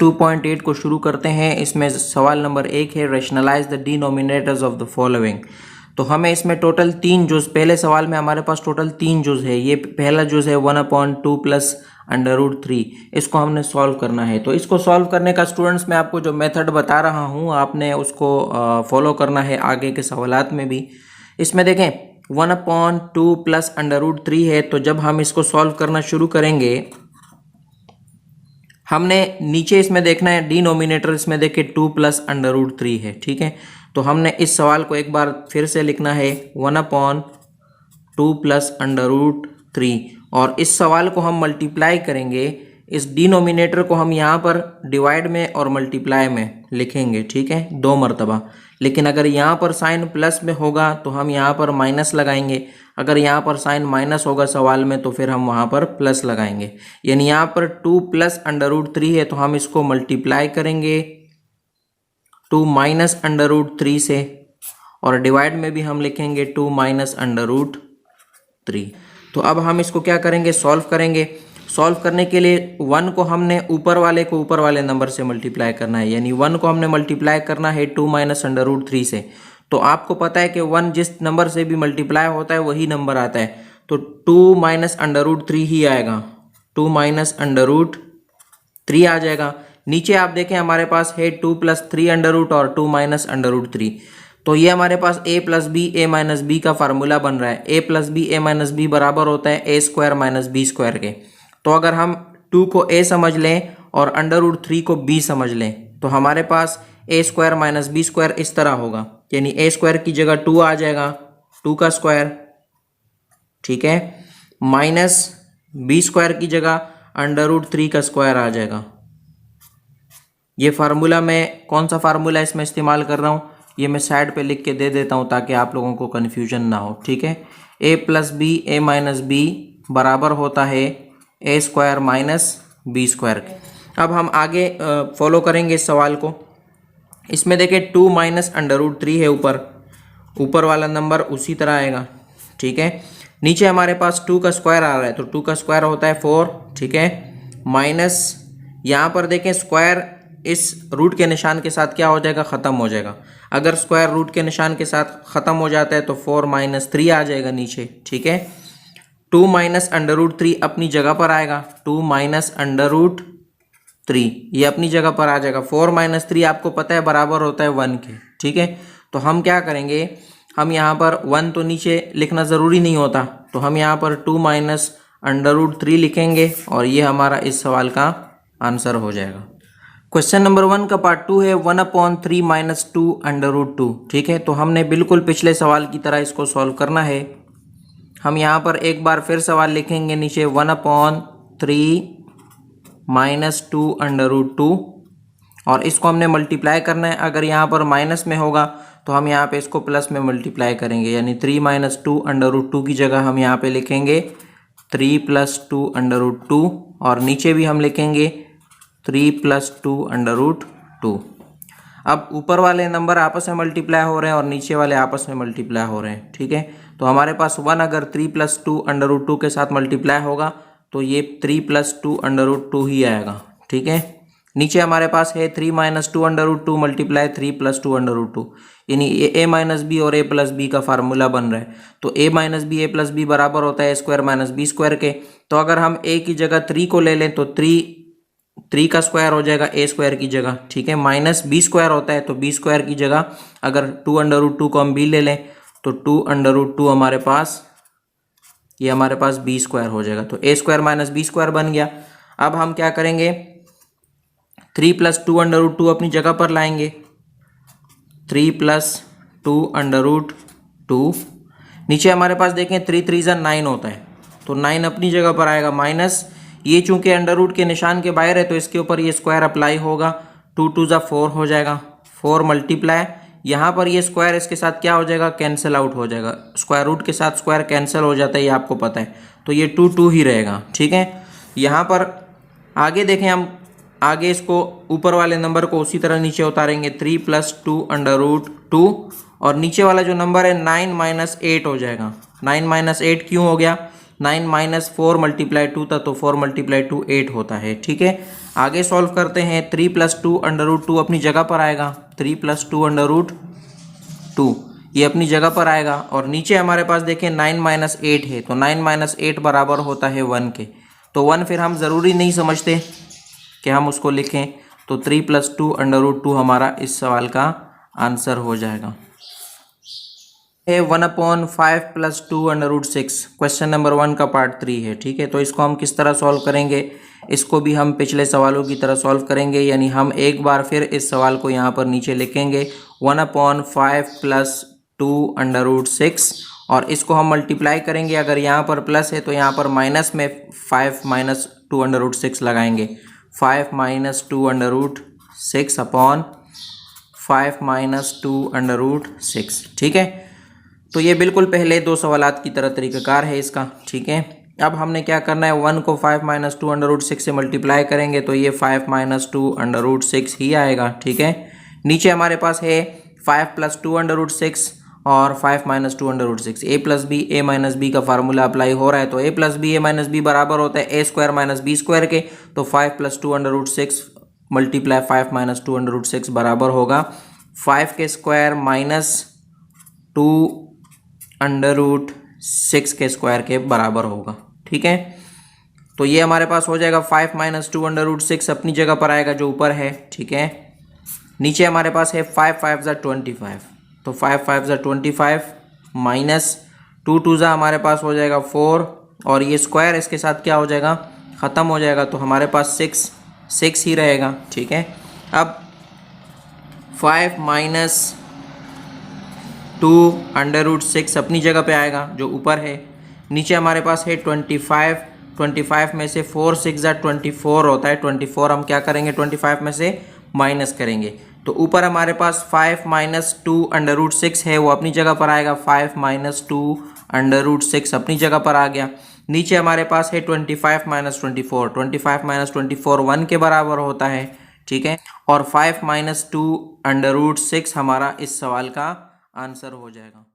2.8 को शुरू करते हैं। इसमें सवाल नंबर 1 है, rationalise the denominators of the following. तो हमें इसमें टोटल 3 जुज़, पहले सवाल में हमारे पास टोटल 3 जुज़ है। ये पहला जुज़ है 1/2 प्लस √3, इसको हमने सॉल्व करना है। तो इसको सॉल्व करने का स्टूडेंट्स मैं आपको जो मेथड बता रहा हूँ आपने उसको फॉलो करना है आगे के सवालात में भी। इसमें देखें 1/2 प्लस √3 है, तो जब हम इसको सॉल्व करना शुरू करेंगे हमने नीचे इसमें देखना है डिनोमिनेटर, इसमें देखें 2 प्लस √3 है, ठीक है। तो हमने इस सवाल को एक बार फिर से लिखना है 1/2 प्लस √3, और इस सवाल को हम मल्टीप्लाई करेंगे। इस डिनोमिनेटर को हम यहाँ पर डिवाइड में और मल्टीप्लाई में लिखेंगे, ठीक है, 2 मरतबा। लेकिन अगर यहाँ पर साइन प्लस में होगा तो हम यहाँ पर माइनस लगाएंगे, अगर यहाँ पर साइन माइनस होगा सवाल में तो फिर हम वहाँ पर प्लस लगाएंगे। यानी यहाँ पर 2 प्लस √3 है तो हम इसको मल्टीप्लाई करेंगे 2 माइनस √3 से, और डिवाइड में भी हम लिखेंगे 2 माइनस √3। तो अब हम इसको क्या करेंगे, सॉल्व करेंगे। सॉल्व करने के लिए 1 को हमने ऊपर वाले नंबर से मल्टीप्लाई करना है, यानी 1 को हमने मल्टीप्लाई करना है 2 माइनस √3 से। तो आपको पता है कि 1 जिस नंबर से भी मल्टीप्लाई होता है वही नंबर आता है, तो 2 माइनस √3 ही आएगा, 2 माइनस √3 आ जाएगा। नीचे आप देखें हमारे पास है 2 प्लस 3 और 2 माइनस √3। तो ये हमारे पास a plus B A minus B का फार्मूला बन रहा है। a plus B A minus B बराबर होता है a square minus B square के। तो अगर हम 2 को a समझ लें और √3 को b समझ लें तो हमारे पास a square minus B square इस तरह होगा, यानी a स्क्वायर की जगह 2 आ जाएगा, 2 का स्क्वायर, ठीक है, माइनस बी स्क्वायर की जगह √3 का स्क्वायर आ जाएगा। ये फार्मूला मैं कौन सा फार्मूला इसमें इस्तेमाल कर रहा हूँ ये मैं साइड पे लिख के दे देता हूँ ताकि आप लोगों को कन्फ्यूजन ना हो, ठीक है। a plus B A minus B बराबर होता है a square minus B square के। अब हम आगे फॉलो करेंगे इस सवाल को। इसमें देखिए 2 माइनस √3 है, ऊपर वाला नंबर उसी तरह आएगा, ठीक है। नीचे हमारे पास 2 का स्क्वायर आ रहा है, तो 2 का स्क्वायर होता है 4, ठीक है, माइनस यहाँ पर देखें स्क्वायर इस रूट के निशान के साथ क्या हो जाएगा, ख़त्म हो जाएगा। अगर स्क्वायर रूट के निशान के साथ ख़त्म हो जाता है तो 4 माइनस 3 आ जाएगा नीचे, ठीक है। 2 माइनस √3 अपनी जगह पर आएगा, 2 माइनस √3 ये अपनी जगह पर आ जाएगा। 4 माइनस 3 आपको पता है बराबर होता है 1 के, ठीक है। तो हम क्या करेंगे, हम यहाँ पर 1 तो नीचे लिखना ज़रूरी नहीं होता, तो हम यहाँ पर 2 माइनस √3 लिखेंगे और ये हमारा इस सवाल का आंसर हो जाएगा। क्वेश्चन नंबर 1 का पार्ट 2 है 1/3 माइनस 2 √2, ठीक है। तो हमने बिल्कुल पिछले सवाल की तरह इसको सॉल्व करना है। हम यहाँ पर एक बार फिर सवाल लिखेंगे नीचे 1/3 माइनस 2 √2, और इसको हमने मल्टीप्लाई करना है। अगर यहाँ पर माइनस में होगा तो हम यहाँ पे इसको प्लस में मल्टीप्लाई करेंगे, यानी 3 माइनस 2 √2 की जगह हम यहाँ पे लिखेंगे 3 प्लस 2 √2, और नीचे भी हम लिखेंगे 3 प्लस 2 √2। अब ऊपर वाले नंबर आपस में मल्टीप्लाई हो रहे हैं और नीचे वाले आपस में मल्टीप्लाई हो रहे हैं, ठीक है। तो हमारे पास 1 अगर 3 प्लस 2 √2 के साथ मल्टीप्लाई होगा तो ये 3 प्लस 2 √2 ही आएगा, ठीक है। नीचे हमारे पास है 3 माइनस 2 √2 मल्टीप्लाई 3 प्लस 2 √2, यानी a माइनस बी और a प्लस बी का फार्मूला बन रहा है। तो a minus B a plus B बराबर होता है a square minus B square के। तो अगर हम a की जगह 3 को ले लें तो 3 का स्क्वायर हो जाएगा a स्क्वायर की जगह, ठीक है, माइनस बी स्क्वायर होता है तो b स्क्वायर की जगह अगर 2 √2 को हम b ले लें तो 2 √2 हमारे पास, ये हमारे पास b स्क्वायर हो जाएगा। तो a square minus B square बन गया। अब हम क्या करेंगे, 3 प्लस 2 √2 अपनी जगह पर लाएंगे, 3 प्लस 2 √2। नीचे हमारे पास देखें 3 3 9 होता है, तो 9 अपनी जगह पर आएगा, माइनस ये चूंकि √ के निशान के बाहर है तो इसके ऊपर ये स्क्वायर अप्लाई होगा, 2 2 4 हो जाएगा, 4 मल्टीप्लाई यहाँ पर ये स्क्वायर इसके साथ क्या हो जाएगा, कैंसिल आउट हो जाएगा। स्क्वायर रूट के साथ स्क्वायर कैंसिल हो जाता है, ये आपको पता है, तो ये 2 2 ही रहेगा, ठीक है। यहाँ पर आगे देखें, हम आगे इसको ऊपर वाले नंबर को उसी तरह नीचे उतारेंगे, 3 प्लस 2 √2, और नीचे वाला जो नंबर है 9 माइनस 8 हो जाएगा। 9 माइनस 8 क्यों हो गया, 9 माइनस 4 मल्टीप्लाई 2 था, तो 4 मल्टीप्लाई 2 8 होता है। ठीक है, आगे सॉल्व करते हैं। 3 प्लस 2 अंडर रूट 2 अपनी जगह पर आएगा। 3 प्लस 2 अंडर रूट 2 ये अपनी जगह पर आएगा। और नीचे हमारे पास देखें 9 माइनस 8 है, तो 9 माइनस 8 बराबर होता है 1 के। तो 1 फिर हम ज़रूरी नहीं समझते कि हम उसको लिखें, तो 3 प्लस 2 अंडर रूट 2 हमारा इस सवाल का आंसर हो जाएगा। 1/5 plus 2 under root 6 question number 1 का पार्ट 3 है। ठीक है, तो इसको हम किस तरह सॉल्व करेंगे, इसको भी हम पिछले सवालों की तरह सॉल्व करेंगे, यानी हम एक बार फिर इस सवाल को यहाँ पर नीचे लिखेंगे 1/5 प्लस 2 अंडर रूट 6 और इसको हम मल्टीप्लाई करेंगे। अगर यहाँ पर प्लस है तो यहाँ पर माइनस में 5 माइनस 2 अंडर रूट 6 लगाएंगे। 5 minus 2 under root 6 upon 5 minus 2 under root 6। ठीक है, तो ये बिल्कुल पहले दो सवालात की तरह तरीक़ाकार है इसका। ठीक है, अब हमने क्या करना है, 1 को 5 माइनस 2 अंडर रूट 6 से मल्टीप्लाई करेंगे तो ये 5 माइनस 2 अंडर रूट 6 ही आएगा। ठीक है, नीचे हमारे पास है 5 प्लस 2 अंडर रूट 6 और 5 minus 2 under root 6। A plus B A minus B का फार्मूला अप्लाई हो रहा है, तो A plus B A minus B बराबर होता है A square minus B square के। तो 5 plus 2 under root 6 multiply 5 minus 2 under root 6 बराबर होगा 5 के स्क्वायर माइनस 2 अंडर रूट 6 के स्क्वायर के बराबर होगा। ठीक है, तो ये हमारे पास हो जाएगा 5 माइनस 2 अंडर रूट 6 अपनी जगह पर आएगा जो ऊपर है। ठीक है, नीचे हमारे पास है 5 5 ज़ा 25, तो 5 5 ज़ा 25 माइनस 2 2 ज़ा हमारे पास हो जाएगा 4 और ये स्क्वायर इसके साथ क्या हो जाएगा, ख़त्म हो जाएगा, तो हमारे पास 6 ही रहेगा। ठीक है, अब 5 माइनस 2 अंडर रूट 6 अपनी जगह पे आएगा जो ऊपर है। नीचे हमारे पास है 25 में से 4 6 ज़ा 24 होता है। 24 हम क्या करेंगे, 25 में से माइनस करेंगे, तो ऊपर हमारे पास 5 माइनस 2 अंडर रूट 6 है, वो अपनी जगह पर आएगा। 5 माइनस 2 अंडर रूट 6 अपनी जगह पर आ गया। नीचे हमारे पास है 25 माइनस 24, 25 माइनस 24 1 के बराबर होता है। ठीक है, और 5 माइनस 2 अंडर रूट 6 हमारा इस सवाल का आंसर हो जाएगा।